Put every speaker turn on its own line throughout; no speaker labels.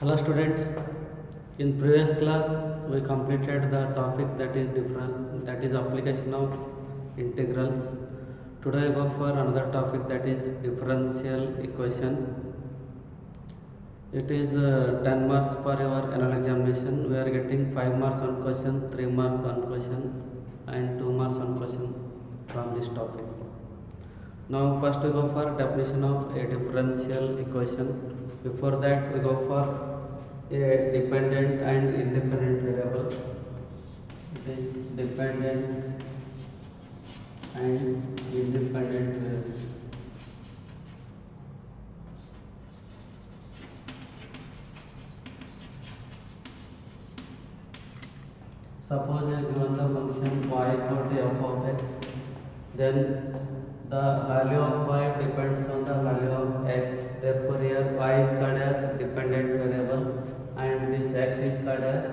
Hello students, in previous class we completed the topic that is different, that is application of integrals. Today I go for another topic, that is differential equation. It is 10 marks for your annual examination. We are getting 5 marks on question, 3 marks on question and 2 marks on question from this topic. Now first we go for definition of a differential equation. Before that we go for a dependent and independent variable. It is dependent and independent variable. Suppose I given the function y equal to f of x, then the value of y depends on the value of x. Therefore, here y is called as dependent variable and this x is called as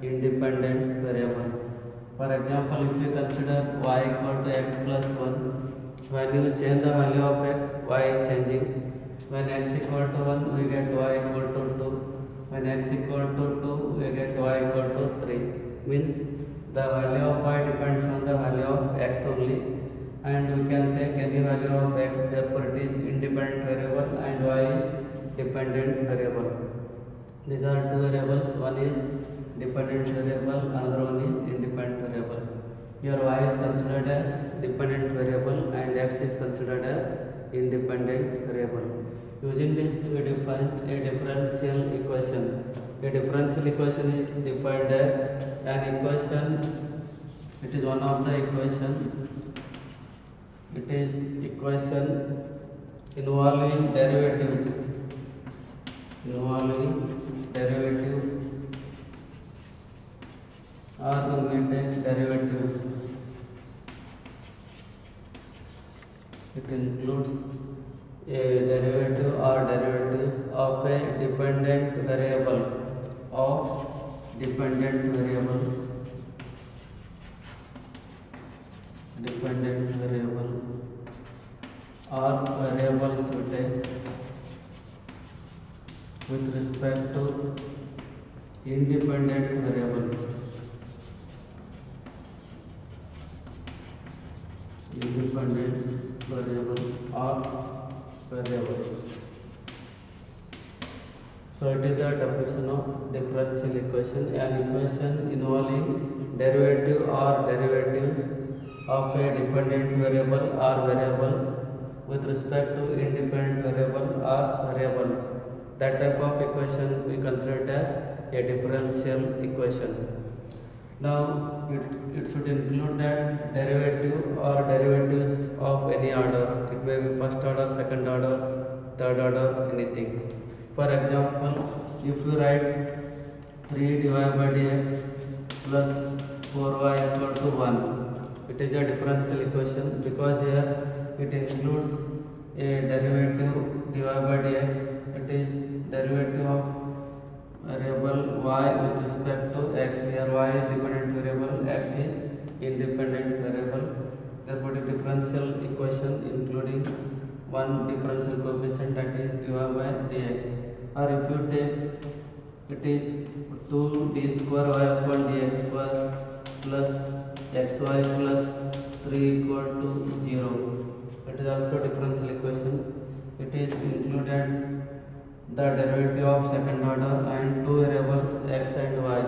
independent variable. For example, if you consider y equal to x plus 1, when you change the value of x, y is changing. When x equal to 1, we get y equal to 2. When x equal to 2, we get y equal to 3. Means the value of y depends on the value of x only, and we can take any value of x. Therefore, it is independent variable and y is dependent variable. These are two variables. One is dependent variable, another one is independent variable. Here y is considered as dependent variable and x is considered as independent variable. Using this, we define a differential equation. A differential equation is defined as an equation. It is one of the equations. It is equation involving derivatives. Involving derivatives or limited derivatives. It includes a derivative or derivatives of a dependent variable or variables with respect to independent variable. Independent variable or variables. So it is the definition of differential equation, an equation involving derivative or derivatives of a dependent variable or variables with respect to independent variable or variables. That type of equation we consider it as a differential equation. Now it should include that derivative or derivatives of any order. It may be first order, second order, third order, anything. For example, if you write 3 divided by dx plus 4y equal to 1, it is a differential equation because here it includes a derivative divided by dx. It is derivative of variable y with respect to x. Here y is dependent variable, x is independent variable. Therefore, the differential equation including one differential coefficient, that is dy by dx. Or if you take, it is 2 d square y upon dx square plus xy plus 3 equal to 0. It is also differential equation. It is included the derivative of second order and two variables x and y.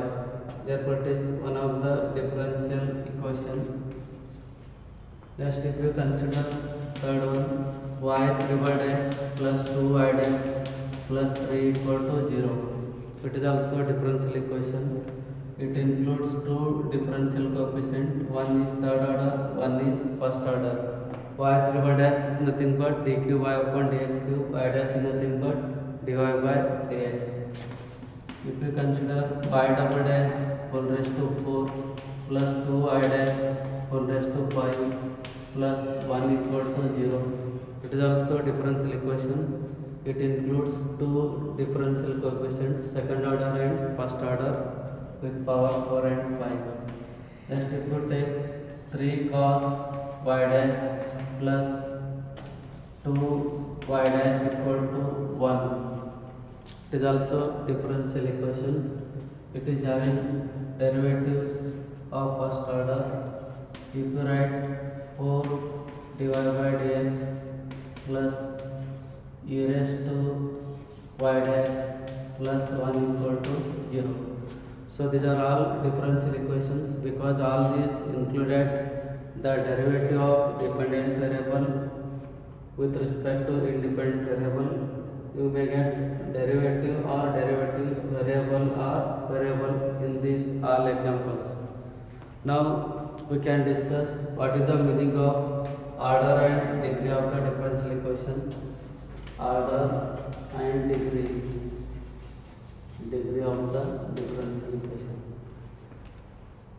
Therefore, it is one of the differential equations. Next, if you consider third one, y 3 by x plus 2y x plus 3 equal to 0. It is also a differential equation. It includes two differential coefficients. One is third order, one is first order. Y 3 by dash is nothing but d cube y upon dx cube. Y dash is nothing but dy by dx. If you consider y double dash whole raised to 4 plus 2y dash whole raised to 5 plus 1 equal to 0. It is also a differential equation. It includes two differential coefficients, second order and first order, with power 4 and 5. Next, if you take 3 cos y dash plus 2 y dash equal to 1. It is also differential equation. It is having derivatives of first order. If you write 4 divided by dx plus e raised to y dash plus 1 equal to 0. So these are all differential equations because all these included the derivative of dependent variable with respect to independent variable. You may get derivative or derivatives variable or variables in these all examples. Now we can discuss what is the meaning of order and degree of the differential equation. Order and degree of the differential equation.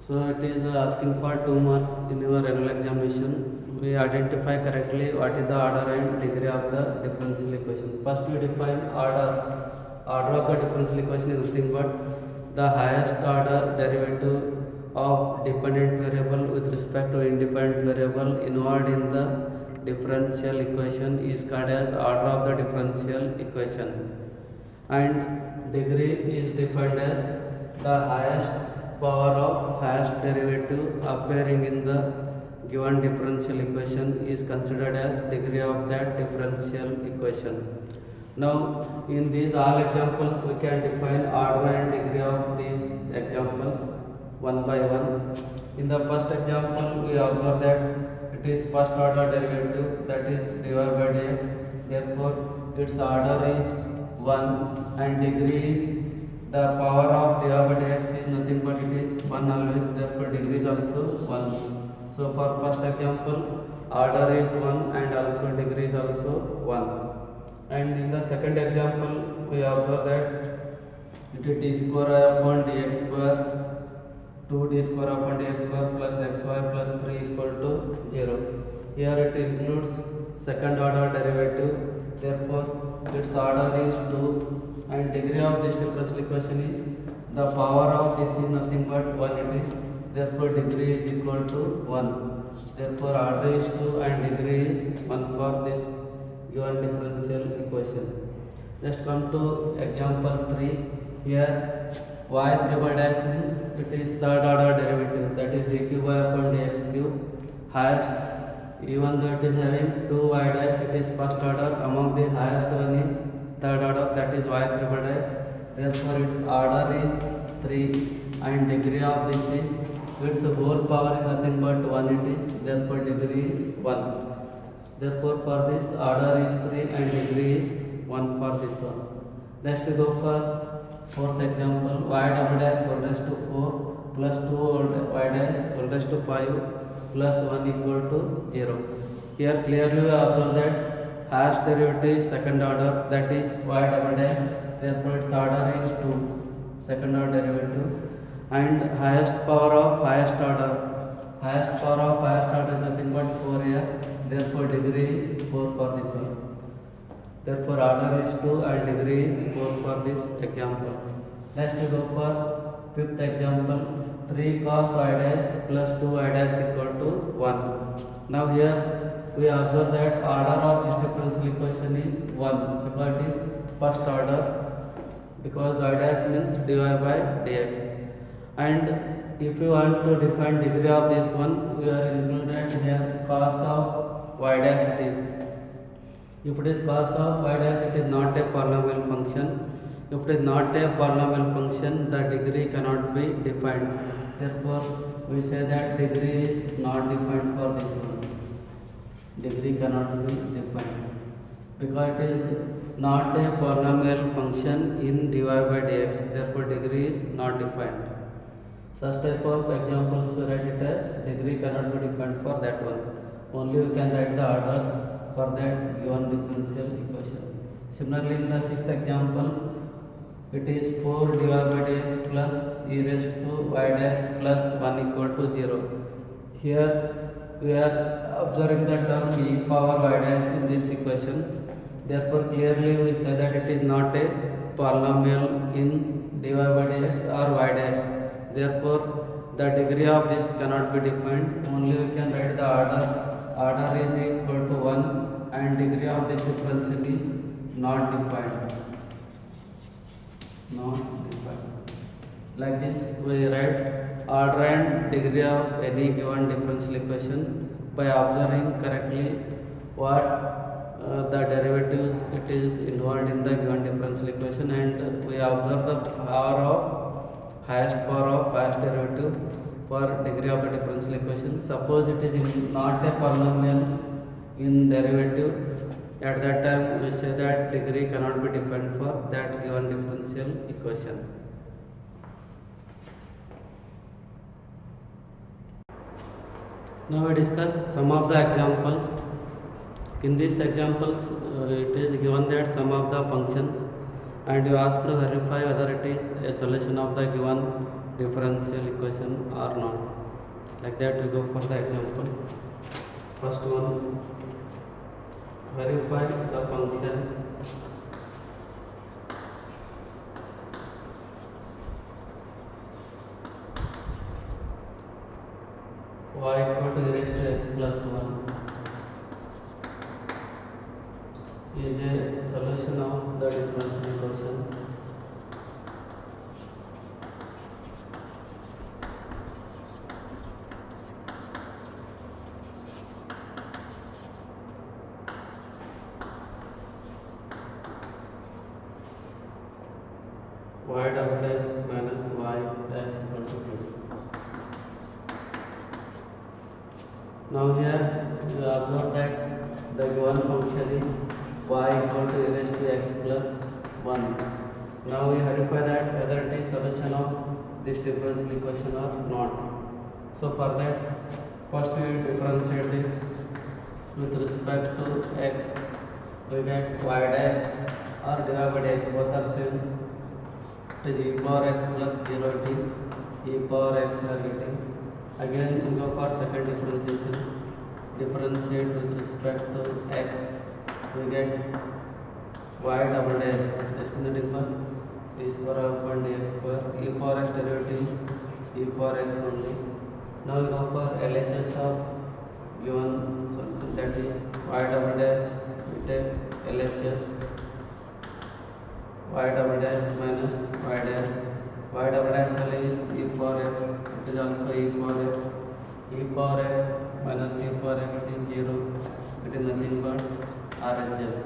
So it is asking for 2 marks in your annual examination. We identify correctly what is the order and degree of the differential equation. First we define order. Order of the differential equation is nothing but the highest order derivative of dependent variable with respect to independent variable involved in the differential equation is called as order of the differential equation. And degree is defined as the highest power of highest derivative appearing in the given differential equation is considered as degree of that differential equation. Now in these all examples we can define order and degree of these examples one by one. In the first example we observe that it is first order derivative, that is dy by dx, therefore its order is 1 and degree is the power of dy by dx is nothing but it is 1 always, therefore degree is also 1. So for first example order is 1 and also degree is also 1. And in the second example we observe that it is d square I upon dx square 2d square upon dx square plus xy plus 3 equal to 0. Here it includes second order derivative, therefore its order is 2 and degree of this differential equation is the power of this is nothing but 1 it is, therefore degree is equal to 1. Therefore order is 2 and degree is 1 for this given differential equation. Just come to example 3. Here y3 by dash means it is third order derivative, that is d cube y upon dx cube highest, even though it is having 2y dash it is first order, among the highest one is third order, that is y3 by dash, therefore its order is 3 and degree of this is its whole power is nothing but 1 it is, therefore degree is 1. Therefore for this order is 3 and degree is 1 for this one. Next we go for fourth example, y double dash whole raised to 4 plus 2 y dash whole raised to 5 plus 1 equal to 0. Here clearly we observe that highest derivative is second order, that is y double dash, therefore its order is 2, second order derivative, and highest power of highest order is nothing but 4 here, therefore degree is 4 for this one. Therefore order is 2 and degree is 4 for this example. Next we go for fifth example, 3 cos y dash plus 2 y dash equal to 1. Now here we observe that order of this differential equation is 1 because it is first order, because y dash means dy by dx. And if you want to define degree of this one, we are included here cos of y dash it is. If it is cos of y dash, it is not a polynomial function. If it is not a polynomial function, the degree cannot be defined. Therefore we say that degree is not defined for this one. Degree cannot be defined because it is not a polynomial function in dy by dx, therefore degree is not defined. Such type of examples we write it as degree cannot be defined for that one. Only we can write the order for that given differential equation. Similarly in the sixth example, it is 4 divided by dx plus e raised to y dash plus 1 equal to 0. Here we are observing the term e power y dash in this equation, therefore clearly we say that it is not a polynomial in dy by dx or y dash, therefore the degree of this cannot be defined. Only we can write the order is equal to 1 and degree of this differential is not defined. not defined. Like this, we write order and degree of any given differential equation by observing correctly what the derivatives it is involved in the given differential equation, and we observe the highest power of highest derivative for degree of the differential equation. Suppose it is not a polynomial in derivative, at that time we say that degree cannot be defined for that given differential equation. Now we discuss some of the examples. In these examples, it is given that some of the functions, and you ask to verify whether it is a solution of the given differential equation or not. Like that, we go for the examples. First one, verify the function y equal to e raised to x plus 1 is a solution of the differential equation y double dash minus y dash equal to 2. Now here you observe that the given function is y equal to e raised to x plus 1. Now we verify that whether it is solution of this differential equation or not. So for that, first we differentiate this with respect to x. We get y dash or divided by x, both are same. It is e power x plus 0, it is e power x we are getting. Again we go for second differentiation. Differentiate with respect to x, we get y double dash, this is nothing but e square upon dx square, e power x derivative e power x only. Now we go for LHS of given solution, that is y double dash, we take LHS y double dash minus y dash. Y double dash is e power x, it is also e power x. E power x minus e power x is 0, it is nothing but RHS.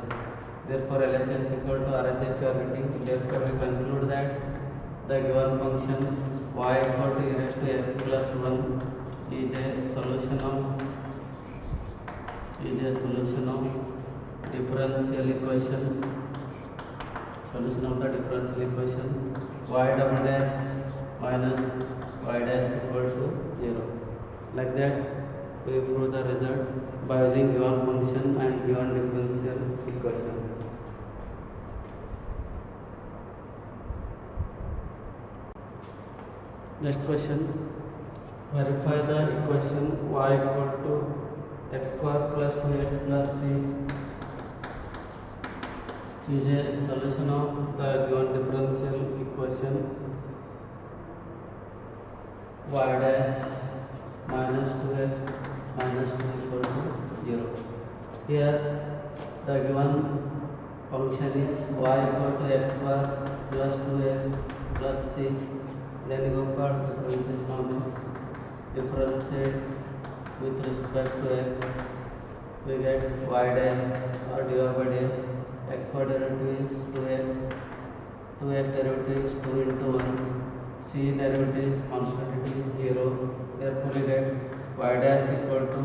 Therefore LHS equal to RHS we are getting. Therefore we conclude that the given function y equal to e raised to x plus 1 is a solution of differential equation, solution of the differential equation y double dash minus y dash equal to 0. Like that, we prove the result by using given function and given differential equation. Next question, verify the equation y equal to x square plus 2x plus c is a solution of the given differential equation y dash minus 2x minus 2 equal to 0. Here the given function is y equal to x square plus 2x plus c. Then we go for differentiation of this. Differentiate with respect to x, we get y dash or divided by dx. X square derivative is 2x, 2x derivative is 2 into 1, c derivative is constant, it is 0. Therefore we get y dash equal to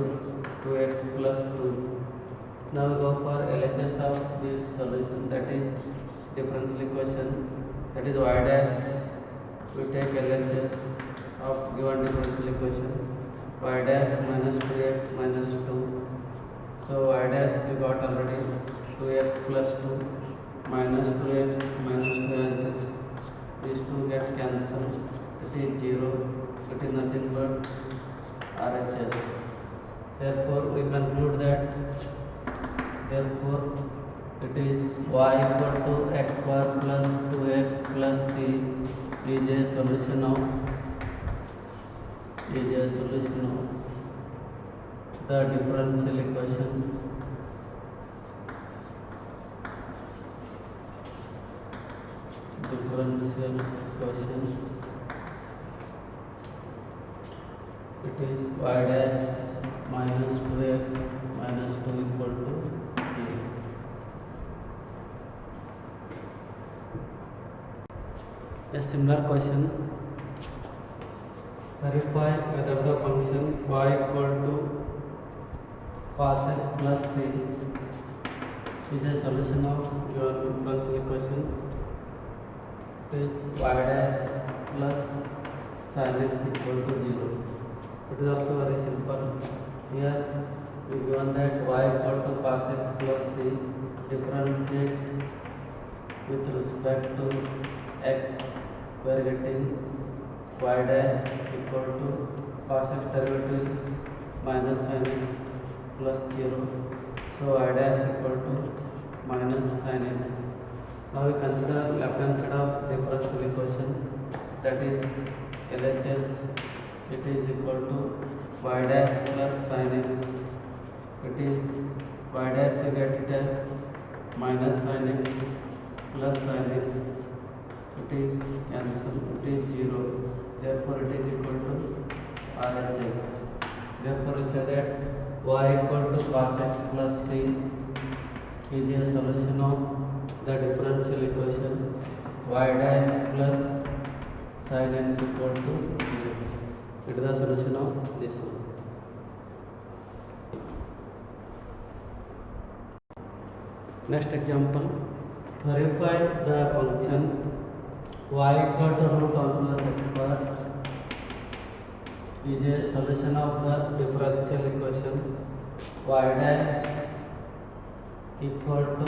2x plus 2. Now we go for LHS of this solution, that is differential equation, that is y dash. We take LHS of given differential equation, y dash minus 2x minus 2. So y dash we got already 2x plus 2 minus 2x minus 2, and these two get cancelled, it is 0, it is nothing but RHS. Therefore we conclude that it is y equal to x square plus 2x plus c is a solution of the differential equation differential equation. It is y dash minus 2x minus 2 equal to a. A similar question: verify whether the function y equal to cos x plus c is a solution of given differential equation. It is y dash plus sin x equal to 0. It is also very simple. Here we given that y equal to cos x plus c, differentiate with respect to x, we are getting y dash equal to cos x derivative minus sin x plus 0. So y dash equal to minus sin x. Now we consider left hand side of differential equation, that is LHS. It is equal to y dash plus sin x. It is y dash, you get it as minus sin x plus sin x. It is cancelled, it is 0. Therefore it is equal to RHS. Therefore we say that y equal to cos x plus c is a solution of the differential equation y dash plus sin x equal to 0. It is the solution of this one. Next example: verify the function y equal to root 1 plus x square is a solution of the differential equation y dash equal to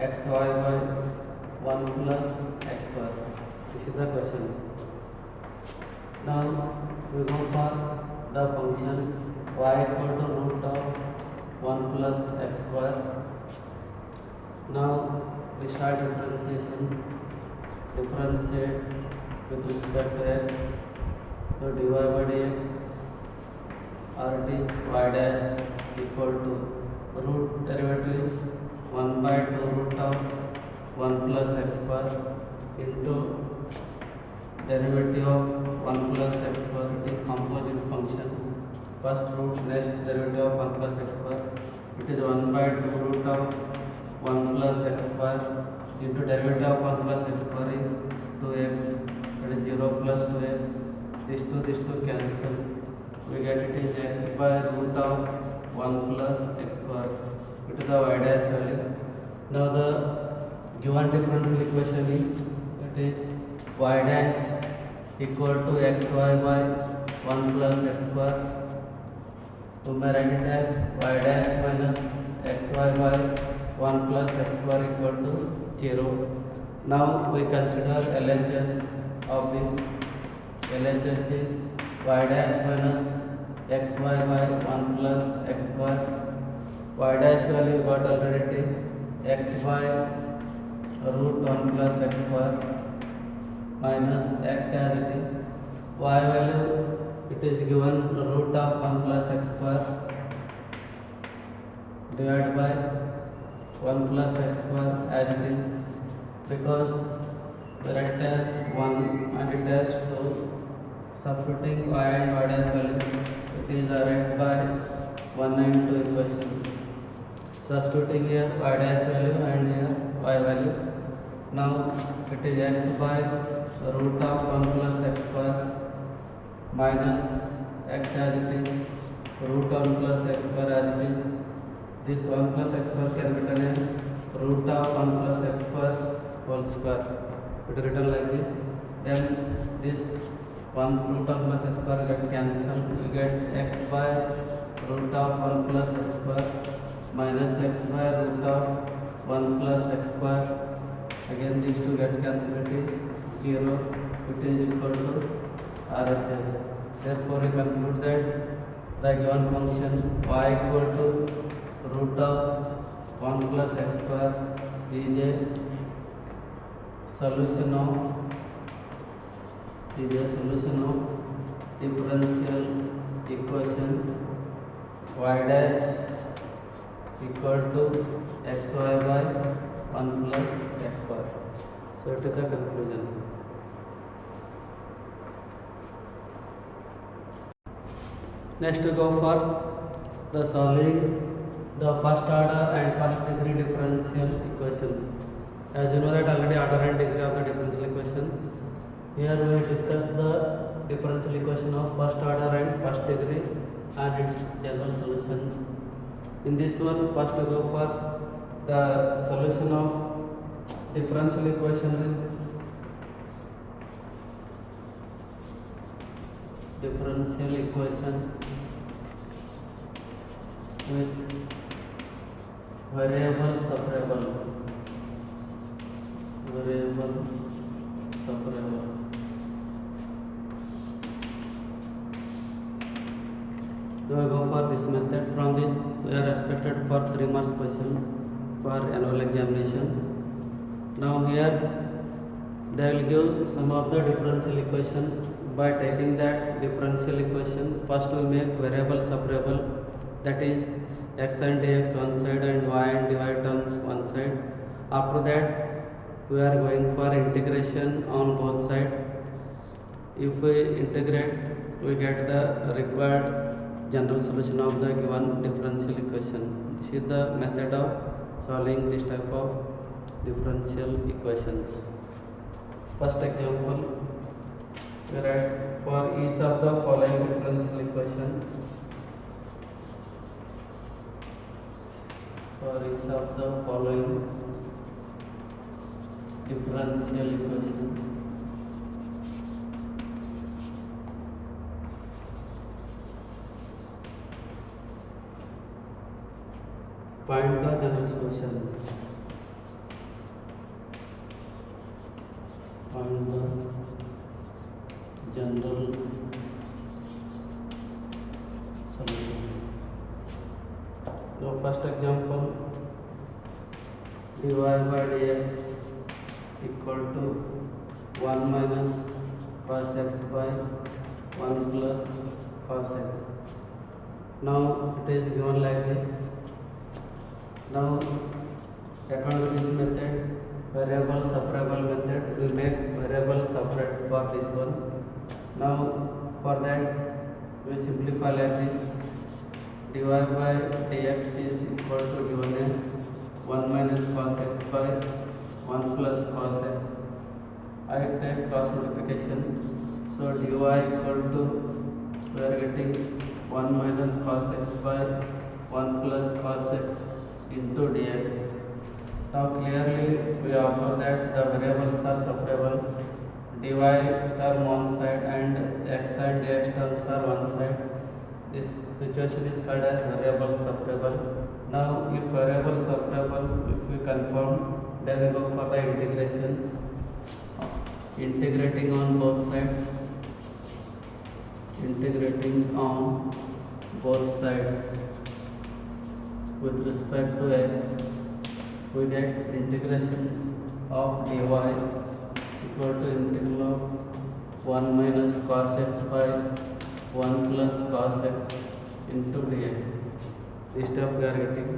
xy by 1 plus x square. This is the question. Now we go for the function y equal to root of 1 plus x square. Now we start differentiation. Differentiate with respect to x. So dy by dx, or it is y dash equal to root derivative is 1 by 2 root of 1 plus x square into derivative of 1 plus x square. It is composite function. First root, next derivative of 1 plus x square. It is 1 by 2 root of 1 plus x square into derivative of 1 plus x square is 2x. That is 0 plus 2x. This 2 cancel. We get it is x by root of 1 plus x square. It is the y dash value. Now the given differential equation is, it is y dash equal to xy by 1 plus x square. So we write it as y dash minus xy by 1 plus x square equal to 0. Now we consider LHS of this. LHS is y dash minus xy by 1 plus x square. Y dash value got already, it is x by root 1 plus x square minus x as it is. Y value, it is given root of 1 plus x square divided by 1 plus x square as it is, because the right as 1 and it has 2. Substituting y and y dash value, it is arrived by 1 and 2 equation. Substituting here y dash value and here y value. Now it is x by root of 1 plus x square minus x as it is, root 1 plus x square as it is. This 1 plus x square can be written as root of 1 plus x square whole square. It is written like this. Then this 1 root 1 plus x square get cancelled. We get x by root of 1 plus x square minus x by root of 1 plus x square. Again these two get cancelled. It is 0. It is equal to RHS. Therefore we conclude that the given function y equal to root of 1 plus x square is a solution of differential equation y dash equal to xy by 1 plus x square. So it is the conclusion. Next we go for the solving the first order and first degree differential equations. As you know that already order and degree of the differential equation. Here we discuss the differential equation of first order and first degree and its general solution. In this one, first we go for the solution of differential equation with differential equation with variable separable. So I go for this method. From this we are expected for 3 marks question for annual examination. Now here they will give some of the differential equation. By taking that differential equation, first we make variable separable, that is x and dx one side and y and dy terms one side. After that we are going for integration on both sides. If we integrate, we get the required general solution of the given differential equation. This is the method of solving this type of differential equations. First example, we write for each of the following differential equation. For each of the following differential equation, find the general solution. Find the general solution. So first example, dy by dx equal to 1 minus cos x by 1 plus cos x. Now it is given like this. Now according to this method, variable separable method, we make variable separate for this one. Now for that we simplify like this. Dy by dx is equal to given as 1 minus cos x by 1 plus cos x. I take cross multiplication. So dy equal to, we are getting 1 minus cos x by 1 plus cos x into dx. Now clearly we observe that the variables are separable. Dy term one side and x and dx terms are one side. This situation is called as variable separable. Now if variable separable, if we confirm, then we go for the integration. Integrating on both sides. Integrating on both sides with respect to x, we get integration of dy equal to integral of 1 minus cos x by 1 plus cos x into dx. This step we are getting.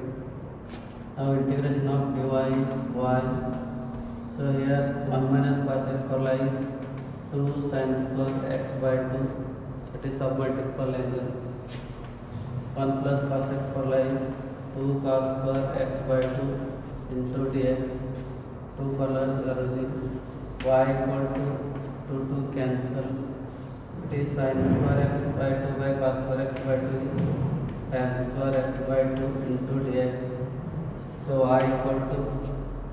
Now integration of dy is y. So here 1 minus cos x for lies 2 sin square x by 2, that is submultiple angle. 1 plus cos x for lies 2 cos square x by 2 into dx. 2 for lies we are using. Y equal to 2 cancel. It is sin square x by 2 by cos square x by 2 is tan square x by 2 into dx. So y equal to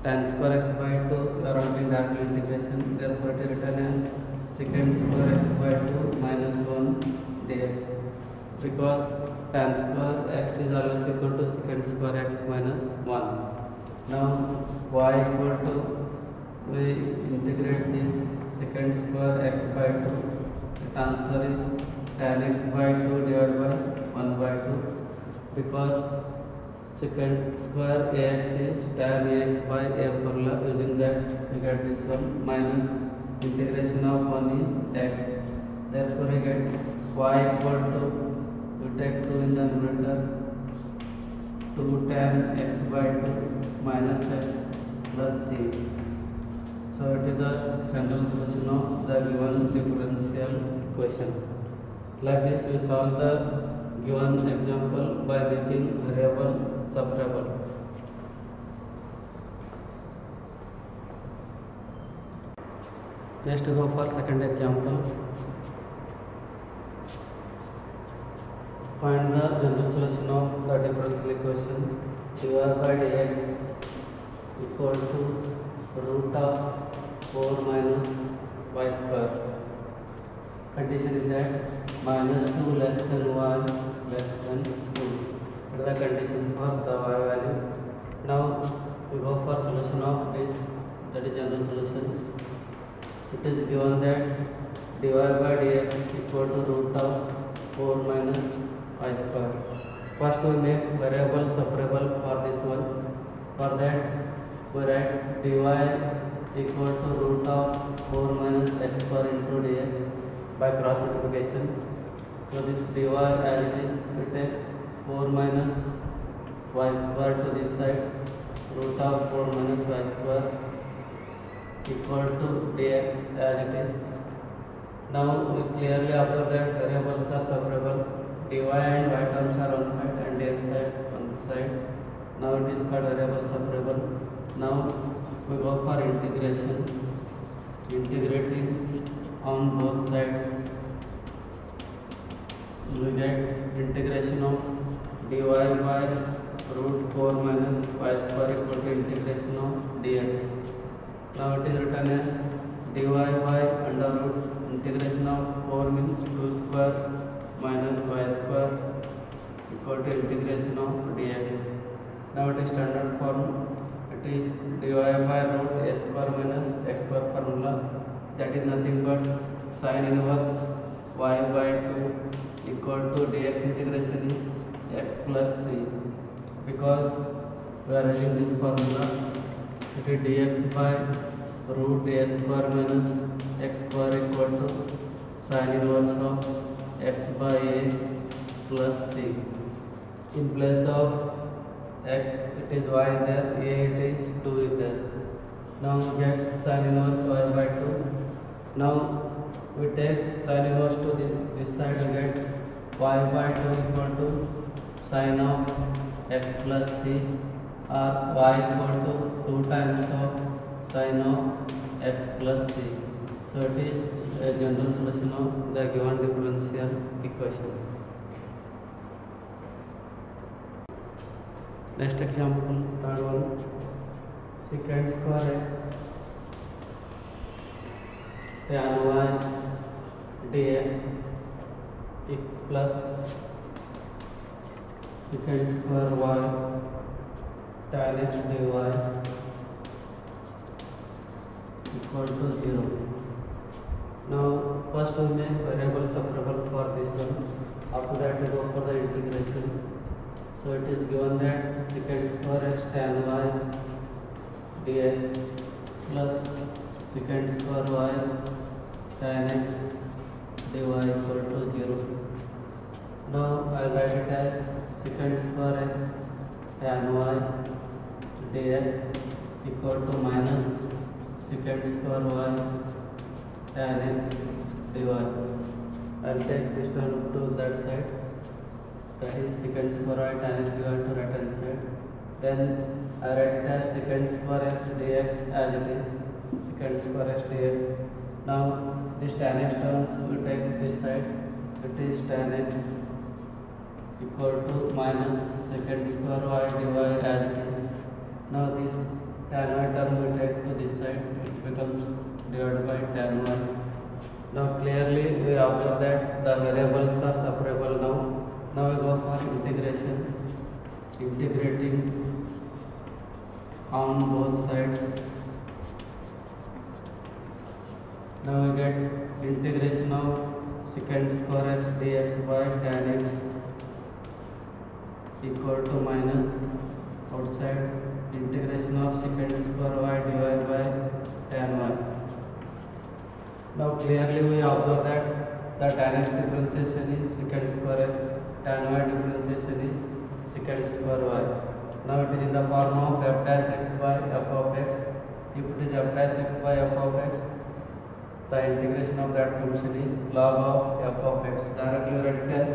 tan square x by 2, you are having direct integration, therefore it is written as secant square x by 2 minus 1 dx, because tan square x is always equal to secant square x minus 1. Now y equal to, we integrate this secant square x by 2, the answer is tan x by 2 divided by 1 by 2, because secant square ax is tan ax by a formula. Using that we get this one minus integration of 1 is x, therefore we get y equal to, we take 2 in the numerator, 2 tan x by 2 minus x plus c. So it is the general solution of the given differential equation. Like this, we solve the given example by making variable separable. Next, go for second example. Find the general solution of the differential equation dy by dx equal to root of 4 minus y square. Condition is that minus 2 less than y less than 2. That is the condition for the y value. Now we go for solution of this, that is general solution. It is given that dy by dx equal to root of 4 minus y square. First we make variable separable for this one. For that we write dy equal to root of 4 minus x square into dx by cross multiplication. So this dy as it is, we take 4 minus y square to this side, root of 4 minus y square equal to dx as it is. Now we clearly observe that variables are separable. Dy and y terms are one side and dx side one side. Now it is called variable separable. Now we go for integration. Integrating on both sides, we get integration of dy by root 4 minus y square equal to integration of dx. Now it is written as dy by under root integration of 4 means 2 square minus y square equal to integration of dx. Now it is standard form. It is dy by root a square minus x square formula, that is nothing but sin inverse y by 2 equal to dx integration is x plus c. Because we are using this formula, it is dx by root a square minus x square equal to sin inverse of x by a plus c. In place of x it is y there, a it is 2 is there. Now we get sin inverse y by 2. Now we take sin inverse to this side, we get y by 2 equal to sin of x plus c, or y equal to 2 times of sin of x plus c. So it is a general solution of the given differential equation. Next example, third one, secant square x tan y dx plus secant square y tan x dy equal to 0. Now first we make variable separable for this one. After that we go for the integration. So it is given that secant square x tan y dx plus secant square y tan x dy equal to 0. Now I write it as secant square x tan y dx equal to minus secant square y tan x dy. I will take this term to that side, that is secant square y tan x dy to right hand side. Then I write it as secant square x dx as it is, secant square x dx. Now this tan x term we take this side, it is tan x equal to minus secant square y dy as it is. Now this tan y term we take to this side, it becomes divided by tan y. Now clearly we observe that the variables are separable now. Now we go for integration. Integrating on both sides. Now we get integration of secant square x dx by tan x equal to minus outside integration of secant square y dy by tan y. Now clearly we observe that the tan x differentiation is secant square x, tan y differentiation is secant square y. Now it is in the form of f dash x by f of x If it is f dash x by f of x, the integration of that function is log of f of x. Directly write as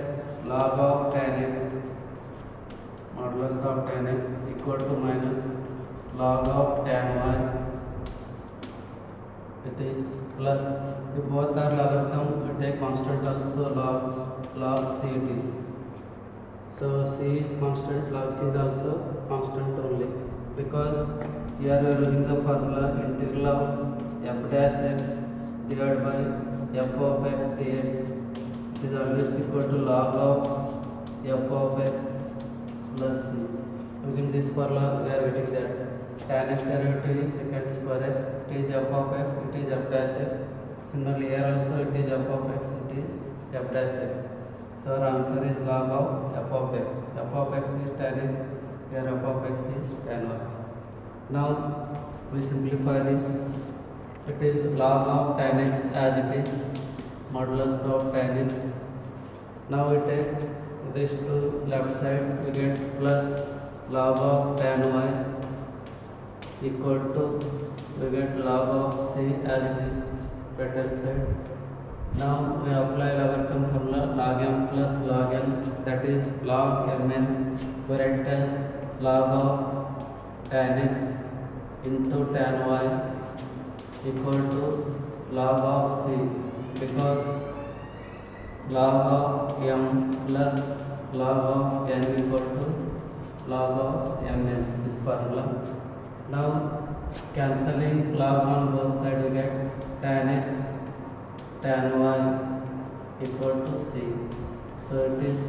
log of tan x modulus of tan x equal to minus log of tan y. It is plus, if both are logarithm, we take constant also log c it is. So c is constant, log c is also constant only, because here we are using the formula integral of f dash x divided by f of x dx. It is always equal to log of f of x plus c. Using this formula we are getting that tan x derivative is secant square x, it is f of x, it is f dash x. Similarly here also it is f of x, it is f dash x. So our answer is log of f of x. F of x is tan x, here f of x is tan y. Now we simplify this. It is log of tan x as it is modulus of tan x. Now we take this to left side, we get plus log of tan y equal to, we get log of c as it is right hand side. Now we apply logarithm formula log m plus log n, that is log mn, we write as log of tan x into tan y equal to log of c, because log of m plus log of n equal to log of mn, this formula. Now cancelling log on both sides, we get tan x tan y equal to c. So it is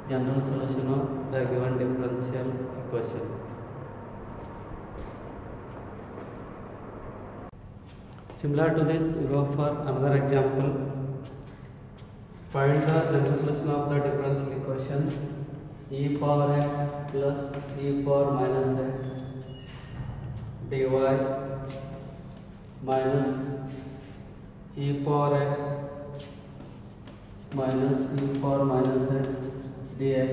general solution of the given differential equation. Similar to this, we go for another example. Find the general solution of the differential equation e power x plus e power minus x dy minus e power x minus e power minus x dx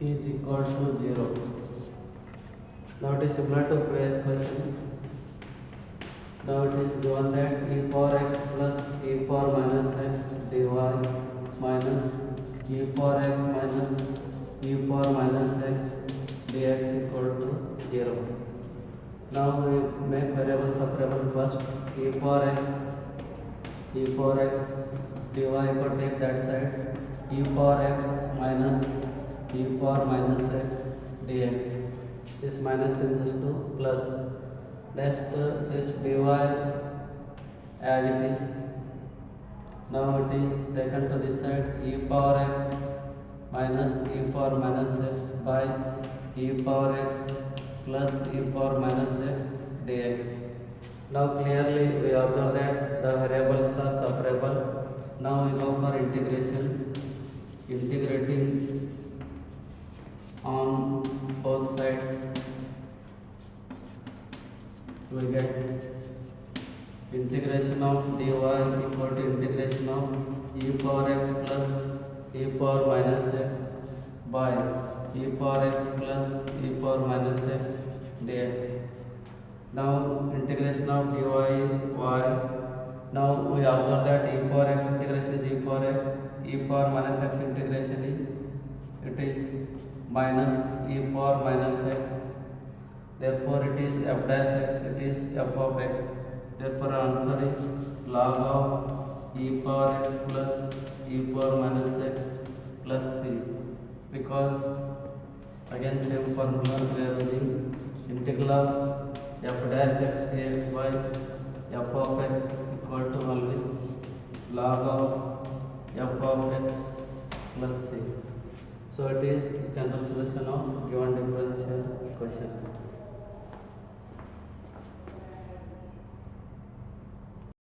is equal to 0. Now it is similar to previous question. Now it is given that e power x plus e power minus x dy minus e power x minus e power minus x dx equal to 0. Now we make variable separable first. E power x dy equal, take that side, e power x minus e power minus x dx. This minus changes to plus. Next this dy as it is. Now it is taken to this side, e power x minus e power minus x by e power x plus e power minus x dx. Now clearly we observe that the variables are separable. Now we go for integration. Integrating on both sides, we get integration of dy equal to integration of e power x plus e power minus x by e power x plus e power minus x dx. Now integration of dy is y. Now we observe that e power x integration is e power x, e power minus x integration is, it is minus e power minus x. Therefore it is f dash x, it is f of x. Therefore answer is log of e power x plus e power minus x plus c, because again same formula we are using integral of f dash x dx by f of x equal to always log of f of x plus c. So it is general solution of given differential equation.